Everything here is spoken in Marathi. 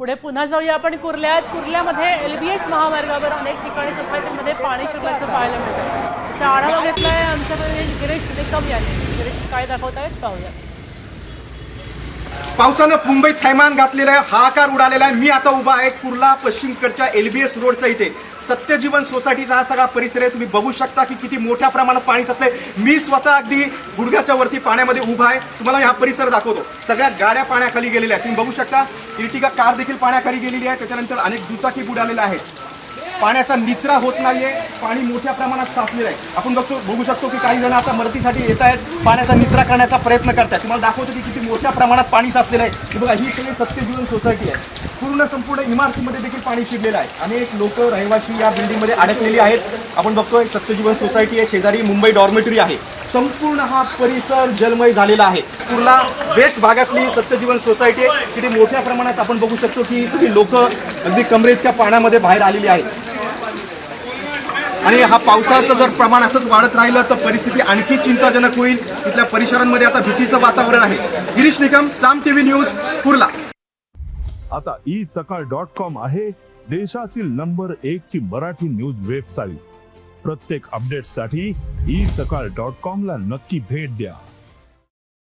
पुढे पुन्हा जाऊया आपण कुर्ल्यात. कुर्ल्यामध्ये LBS महामार्गावर अनेक ठिकाणी सोसायटीमध्ये पाणी शिरल्याचं पाहायला मिळतं. त्याचा आढावा घेतलाय आमच्या प्रतिनिधी गिरीश निकम यांनी. गिरीश काय दाखवतायत पाहूया. पावसानं मुंबईत थैमान घातलेला आहे, हाहाकार उडालेला आहे. मी आता उभा आहे कुर्ला पश्चिमकडच्या LBS रोडच्या इथे. सत्यजीवन सोसायटीचा हा सगळा परिसर आहे. तुम्ही बघू शकता की किती मोठ्या प्रमाणात पाणी साचलंय. मी स्वतः अगदी गुडघ्याच्या वरती पाण्यामध्ये उभा आहे. तुम्हाला हा परिसर दाखवतो. सगळ्या गाड्या पाण्याखाली गेलेल्या आहेत. तुम्ही बघू शकता इर्टिगा कार देखील पाण्याखाली गेलेली आहे. त्याच्यानंतर अनेक दुचाकी बुडालेल्या आहेत. पाण्याचा निचरा होत नाहीये. पाणी मोठ्या प्रमाणात साचलेलं आहे. आपण बघू शकतो की काही जण आता मदतीसाठी येत आहेत, पाण्याचा निचरा करण्याचा प्रयत्न करतात. तुम्हाला दाखवतो की किती मोठ्या प्रमाणात पाणी साचलेलं आहे. हे बघा, ही सगळी सत्यजीवन सोसायटी आहे. संपूर्ण इमारतीमध्ये देखील पाणी शिरलेलं आहे. अनेक लोक रहिवासी या बिल्डिंगमध्ये अडकलेली आहेत. आपण बघतोय सत्यजीवन सोसायटी आहे, शेजारी मुंबई डॉर्मेटरी आहे. संपूर्ण हा परिसर जलमय झालेला आहे. कुर्ला वेस्ट भागातली सत्यजीवन सोसायटी आहे. किती मोठ्या प्रमाणात आपण बघू शकतो की सगळी लोक अगदी कमरेइतक्या पाण्यामध्ये बाहेर आलेली आहेत. आणि हा पावसाचं जर प्रमाण असंच वाढत राहिलं तर परिस्थिती आणखी चिंताजनक होईल. तिथल्या परिसरांमध्ये आता भीतीचं वातावरण आहे. गिरीश निकम, साम TV न्यूज, कुर्ला. आता isakal.com आहे देशातील नंबर 1 ची मराठी न्यूज वेबसाईट. प्रत्येक अपडेटसाठी isakal.com ला नक्की भेट द्या.